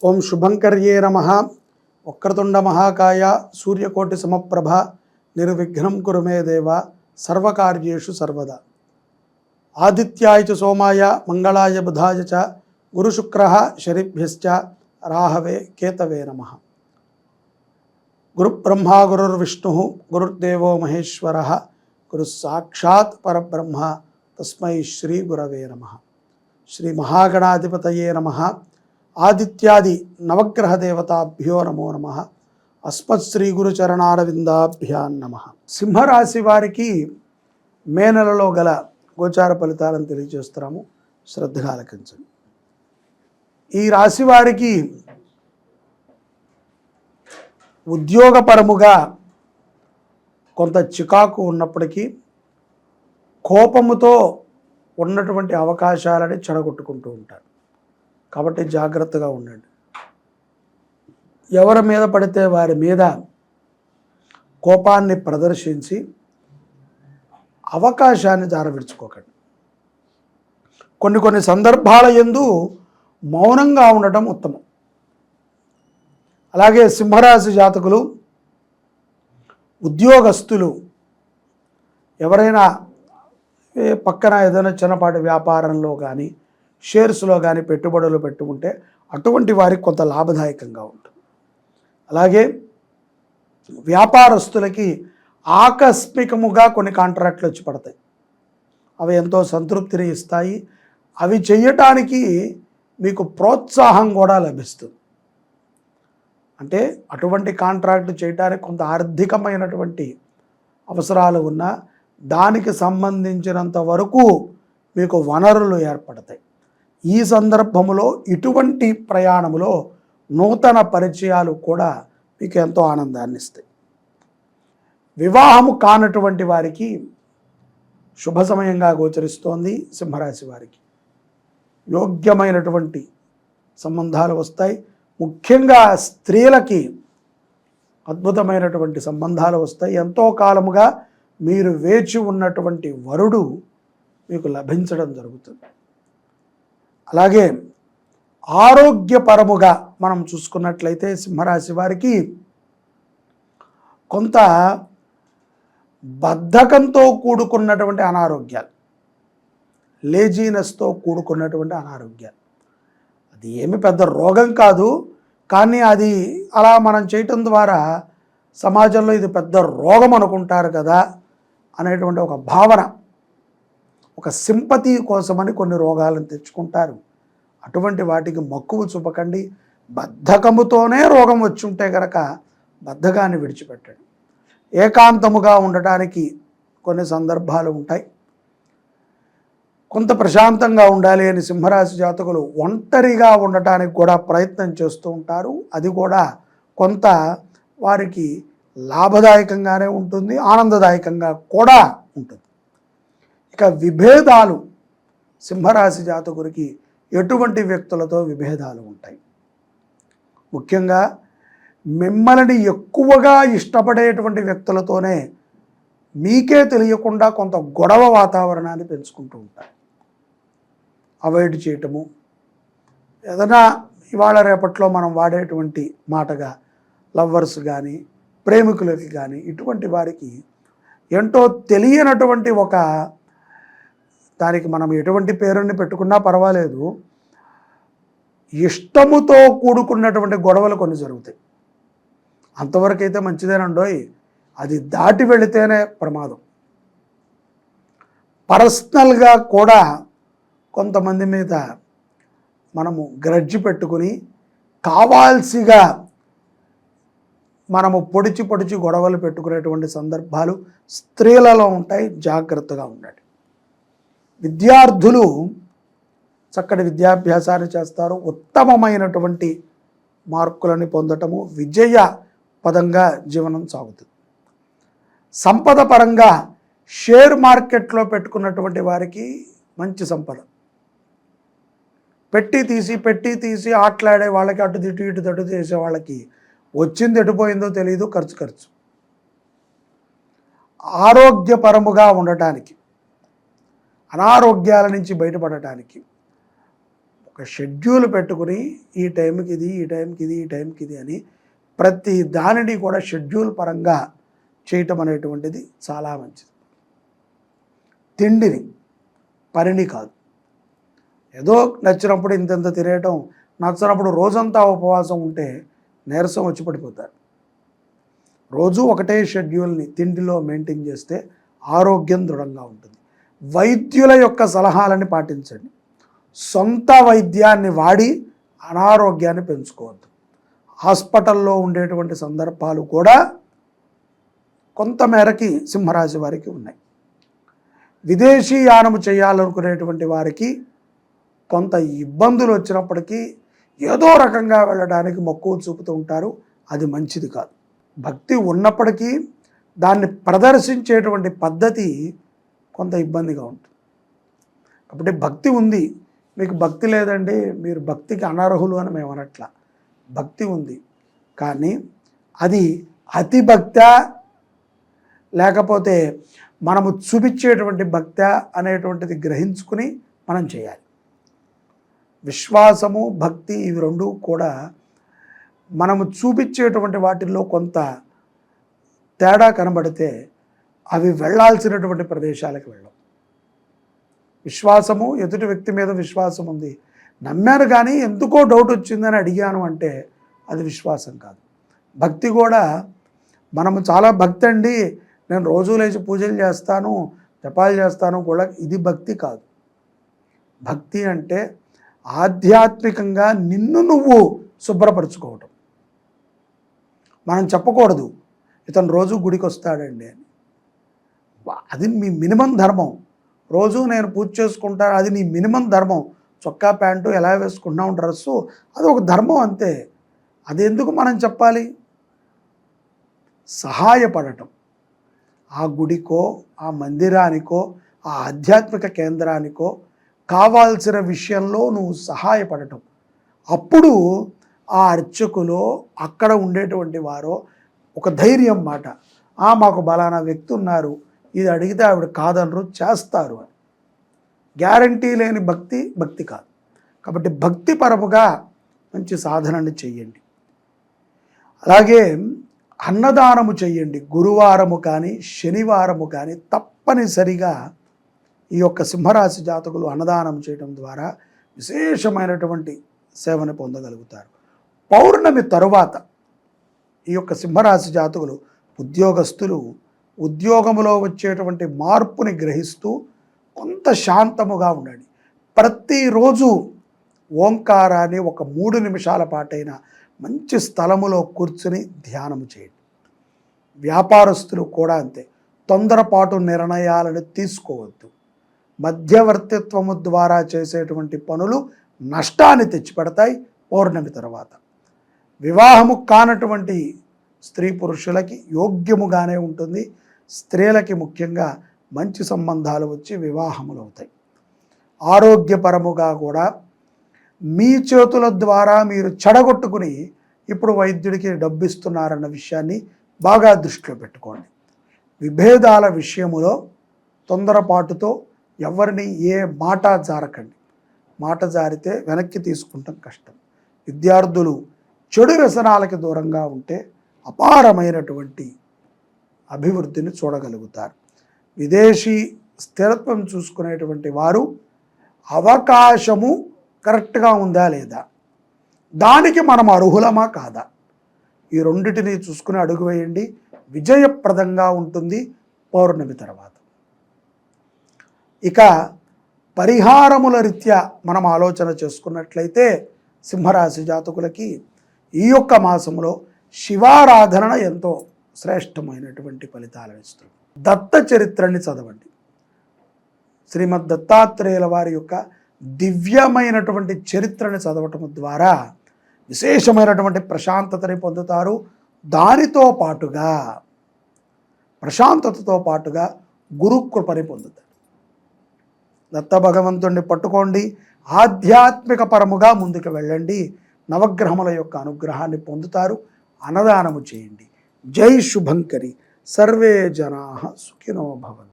ఓం శుభంకర్యే నమః. వక్రతుండ మహాకాయ సూర్యకోటి సమప్రభ నిర్విఘ్నం కురు మే దేవ సర్వకార్యేషు సర్వదా. ఆదిత్యాయ చ సోమాయ మంగళాయ బుధాయ చ గురుశుక్రః శనిభ్యశ్చ రాహవే కేతవే నమః. గురుబ్రహ్మా గురుర్విష్ణుః గురుర్దేవో మహేశ్వరః గురుః సాక్షాత్ పరబ్రహ్మ తస్మై శ్రీ గురవే నమః. శ్రీ మహాగణాధిపతయే నమః. ఆదిత్యాది నవగ్రహ దేవతాభ్యో నమో నమః. అస్మత్ శ్రీ గురుచరణారవిందాభ్యాం నమః. సింహరాశి వారికి మే నెలలో గల గోచార ఫలితాలను తెలియజేస్తున్నాము, శ్రద్ధగా ఆలకించండి. ఈ రాశి వారికి ఉద్యోగపరముగా కొంత చికాకు ఉన్నప్పటికీ కోపముతో ఉన్నటువంటి అవకాశాలని చెడగొట్టుకుంటూ ఉంటారు. కాబట్టి జాగ్రత్తగా ఉండండి. ఎవరి మీద పడితే వారి మీద కోపాన్ని ప్రదర్శించి అవకాశాన్ని జారవిడుచుకోకండి. కొన్ని సందర్భాల యందు మౌనంగా ఉండటం ఉత్తమం. అలాగే సింహరాశి జాతకులు, ఉద్యోగస్తులు ఎవరైనా పక్కన ఏదైనా చిన్నపాటి వ్యాపారంలో కానీ షేర్స్లో కానీ పెట్టుబడులు పెట్టుకుంటే అటువంటి వారికి కొంత లాభదాయకంగా ఉంటుంది. అలాగే వ్యాపారస్తులకి ఆకస్మికముగా కొన్ని కాంట్రాక్ట్లు వచ్చి పడతాయి. అవి ఎంతో సంతృప్తిని ఇస్తాయి. అవి చేయటానికి మీకు ప్రోత్సాహం కూడా లభిస్తుంది. అంటే అటువంటి కాంట్రాక్ట్ చేయడానికి కొంత ఆర్థికమైనటువంటి అవసరాలు ఉన్నా దానికి సంబంధించినంత వరకు మీకు వనరులు ఏర్పడతాయి. ఈ సందర్భంలో ఇటువంటి ప్రయాణంలో నూతన పరిచయాలు కూడా మీకు ఎంతో ఆనందాన్ని ఇస్తాయి. వివాహము కానటువంటి వారికి శుభ సమయంగా గోచరిస్తోంది. సింహరాశి వారికి యోగ్యమైనటువంటి సంబంధాలు వస్తాయి. ముఖ్యంగా స్త్రీలకి అద్భుతమైనటువంటి సంబంధాలు వస్తాయి. ఎంతో కాలముగా మీరు వేచి ఉన్నటువంటి వరుడు మీకు లభించడం జరుగుతుంది. అలాగే ఆరోగ్యపరముగా మనం చూసుకున్నట్లయితే సింహరాశి వారికి కొంత బద్ధకంతో కూడుకున్నటువంటి అనారోగ్యాలు, లేజీనెస్తో కూడుకున్నటువంటి అనారోగ్యాలు, అది ఏమి పెద్ద రోగం కాదు, కానీ అది అలా మనం చేయటం ద్వారా సమాజంలో ఇది పెద్ద రోగం అనుకుంటారు కదా అనేటువంటి ఒక భావన, ఒక సింపతి కోసమని కొన్ని రోగాలను తెచ్చుకుంటారు. అటువంటి వాటికి మక్కువ చూపకండి. బద్ధకముతోనే రోగం వచ్చి ఉంటే కనుక బద్ధకాన్ని విడిచిపెట్టండి. ఏకాంతముగా ఉండటానికి కొన్ని సందర్భాలు ఉంటాయి. కొంత ప్రశాంతంగా ఉండాలి అని సింహరాశి జాతకులు ఒంటరిగా ఉండటానికి కూడా ప్రయత్నం చేస్తూ ఉంటారు. అది కూడా కొంత వారికి లాభదాయకంగానే ఉంటుంది, ఆనందదాయకంగా కూడా ఉంటుంది. ఇక విభేదాలు, సింహరాశి జాతకుడికి ఎటువంటి వ్యక్తులతో విభేదాలు ఉంటాయి. ముఖ్యంగా మిమ్మల్ని ఎక్కువగా ఇష్టపడేటువంటి వ్యక్తులతోనే మీకే తెలియకుండా కొంత గొడవ వాతావరణాన్ని పెంచుకుంటూ ఉంటారు. అవాయిడ్ చేయటము, ఏదైనా ఇవాళ రేపట్లో మనం వాడేటువంటి మాటగా లవ్వర్స్ కానీ ప్రేమికులకి కానీ ఇటువంటి వారికి ఏంటో తెలియనటువంటి ఒక, దానికి మనం ఎటువంటి పేరుని పెట్టుకున్నా పర్వాలేదు, ఇష్టముతో కూడుకున్నటువంటి గొడవలు కొన్ని జరుగుతాయి. అంతవరకు అయితే మంచిదేనండోయ్, అది దాటి వెళితేనే ప్రమాదం. పర్సనల్గా కూడా కొంతమంది మీద మనము గ్రడ్జి పెట్టుకుని కావాల్సిగా మనము పొడిచి గొడవలు పెట్టుకునేటువంటి సందర్భాలు స్త్రీలలో ఉంటాయి. జాగ్రత్తగా ఉండండి. విద్యార్థులు చక్కటి విద్యాభ్యాసాన్ని చేస్తారు. ఉత్తమమైనటువంటి మార్కులని పొందటము, విజయ పదంగా జీవనం సాగుతుంది. సంపద పరంగా షేర్ మార్కెట్లో పెట్టుకున్నటువంటి వారికి మంచి సంపద, పెట్టి తీసి ఆటలాడే వాళ్ళకి, అటు ఇటు చేసే వాళ్ళకి వచ్చింది ఎటుపోయిందో తెలియదు, ఖర్చు. ఆరోగ్యపరముగా ఉండటానికి, అనారోగ్యాల నుంచి బయటపడటానికి ఒక షెడ్యూల్ పెట్టుకుని ఈ టైంకి ఇది, ఈ టైంకి ఇది, ఈ టైంకి ఇది అని ప్రతి దానిని కూడా షెడ్యూల్ పరంగా చేయటం అనేటువంటిది చాలా మంచిది. తిండిని, పనిని కాదు. ఏదో నచ్చినప్పుడు ఇంతంత తినేయటం, నచ్చినప్పుడు రోజంతా ఉపవాసం ఉంటే నీరసం వచ్చి పడిపోతారు. రోజు ఒకటే షెడ్యూల్ని తిండిలో మెయింటైన్ చేస్తే ఆరోగ్యం దృఢంగా ఉంటుంది. వైద్యుల యొక్క సలహాలని పాటించండి. సొంత వైద్యాన్ని వాడి అనారోగ్యాన్ని పెంచుకోవద్దు. హాస్పిటల్లో ఉండేటువంటి సందర్భాలు కూడా కొంతమేరకి సింహరాశి వారికి ఉన్నాయి. విదేశీ యానము చేయాలనుకునేటువంటి వారికి కొంత ఇబ్బందులు వచ్చినప్పటికీ ఏదో రకంగా వెళ్ళడానికి మక్కువ చూపుతూ ఉంటారు. అది మంచిది కాదు. భక్తి ఉన్నప్పటికీ దాన్ని ప్రదర్శించేటువంటి పద్ధతి కొంత ఇబ్బందిగా ఉంటుంది. కాబట్టి భక్తి ఉంది, మీకు భక్తి లేదండి, మీరు భక్తికి అనర్హులు అని మేము అనట్లా. భక్తి ఉంది, కానీ అది అతి భక్తా లేకపోతే మనము చూపించేటువంటి భక్తి అనేటువంటిది గ్రహించుకుని మనం చేయాలి. విశ్వాసము, భక్తి ఇవి రెండు కూడా మనము చూపించేటువంటి వాటిల్లో కొంత తేడా కనబడితే అవి వెళ్ళాల్సినటువంటి ప్రదేశాలకు వెళ్ళం. విశ్వాసము, ఎదుటి వ్యక్తి మీద విశ్వాసం ఉంది, నమ్మాను కానీ ఎందుకో డౌట్ వచ్చిందని అడిగాను అంటే అది విశ్వాసం కాదు. భక్తి కూడా మనము చాలా భక్తి అండి, నేను రోజు లేచి పూజలు చేస్తాను, జపాలు చేస్తాను కూడా, ఇది భక్తి కాదు. భక్తి అంటే ఆధ్యాత్మికంగా నిన్ను నువ్వు శుభ్రపరచుకోవటం. మనం చెప్పకూడదు ఇతను రోజు గుడికి వస్తాడండి అని. అది మీ మినిమం ధర్మం. రోజు నేను పూజ చేసుకుంటాను, అది నీ మినిమం ధర్మం. చొక్కా ప్యాంటు ఎలా వేసుకుంటున్నావు, డ్రెస్సు, అది ఒక ధర్మం అంతే. అది ఎందుకు మనం చెప్పాలి? సహాయపడటం, ఆ గుడికో, ఆ మందిరానికో, ఆ ఆధ్యాత్మిక కేంద్రానికో కావాల్సిన విషయంలో నువ్వు సహాయపడటం. అప్పుడు ఆ అర్చకులో అక్కడ ఉండేటువంటి వారో ఒక ధైర్యం మాట, మాకు బలానా వ్యక్తి ఉన్నారు, ఇది అడిగితే ఆవిడ కాదనరు, చేస్తారు అని. గ్యారంటీ లేని భక్తి భక్తి కాదు. కాబట్టి భక్తిపరముగా మంచి సాధనని చెయ్యండి. అలాగే అన్నదానము చెయ్యండి. గురువారము కానీ శనివారము కానీ తప్పనిసరిగా ఈ యొక్క సింహరాశి జాతకులు అన్నదానం చేయడం ద్వారా విశేషమైనటువంటి సేవను పొందగలుగుతారు. పౌర్ణమి తరువాత ఈ యొక్క సింహరాశి జాతకులు ఉద్యోగస్తులు ఉద్యోగంలో వచ్చేటువంటి మార్పుని గ్రహిస్తూ కొంత శాంతముగా ఉండండి. ప్రతిరోజు ఓంకారాన్ని ఒక 3 నిమిషాల పాటైనా మంచి స్థలములో కూర్చుని ధ్యానము చేయండి. వ్యాపారస్తులు కూడా అంతే, తొందరపాటు నిర్ణయాలను తీసుకోవద్దు. మధ్యవర్తిత్వము ద్వారా చేసేటువంటి పనులు నష్టాన్ని తెచ్చిపెడతాయి. పౌర్ణమి తర్వాత వివాహము కానటువంటి స్త్రీ పురుషులకి యోగ్యముగానే ఉంటుంది. స్త్రీలకి ముఖ్యంగా మంచి సంబంధాలు వచ్చి వివాహములు అవుతాయి. ఆరోగ్యపరముగా కూడా మీ చేతుల ద్వారా మీరు చెడగొట్టుకుని ఇప్పుడు వైద్యుడికి డబ్బిస్తున్నారన్న విషయాన్ని బాగా దృష్టిలో పెట్టుకోండి. విభేదాల విషయములో తొందరపాటుతో ఎవరిని ఏ మాట జారకండి. మాట జారితే వెనక్కి తీసుకుంటాం కష్టం. విద్యార్థులు చెడు వ్యసనాలకి దూరంగా ఉంటే అపారమైనటువంటి అభివృద్ధిని చూడగలుగుతారు. విదేశీ స్థిరత్వం చూసుకునేటువంటి వారు అవకాశము కరెక్ట్గా ఉందా లేదా, దానికి మనం అర్హులమా కాదా, ఈ రెండిటిని చూసుకుని అడుగు వేయండి. విజయప్రదంగా ఉంటుంది పౌర్ణమి తర్వాత. ఇక పరిహారముల రీత్యా మనం ఆలోచన చేసుకున్నట్లయితే సింహరాశి జాతకులకి ఈ యొక్క మాసంలో శివారాధన ఎంతో శ్రేష్టమైనటువంటి ఫలితాలు ఇస్తుంది. దత్త చరిత్రని చదవండి. శ్రీమద్ దత్తాత్రేయుల వారి యొక్క దివ్యమైనటువంటి చరిత్రని చదవటం ద్వారా విశేషమైనటువంటి ప్రశాంతతని పొందుతారు. దానితో పాటుగా ప్రశాంతతతో పాటుగా గురుకృపని పొందుతారు. దత్త భగవంతుడిని పట్టుకోండి, ఆధ్యాత్మిక పరముగా ముందుకు వెళ్ళండి, నవగ్రహముల యొక్క అనుగ్రహాన్ని పొందుతారు. అన్నదానము చేయండి. జై శుభంకరి. సర్వే జనాః సుఖినో భవంతు.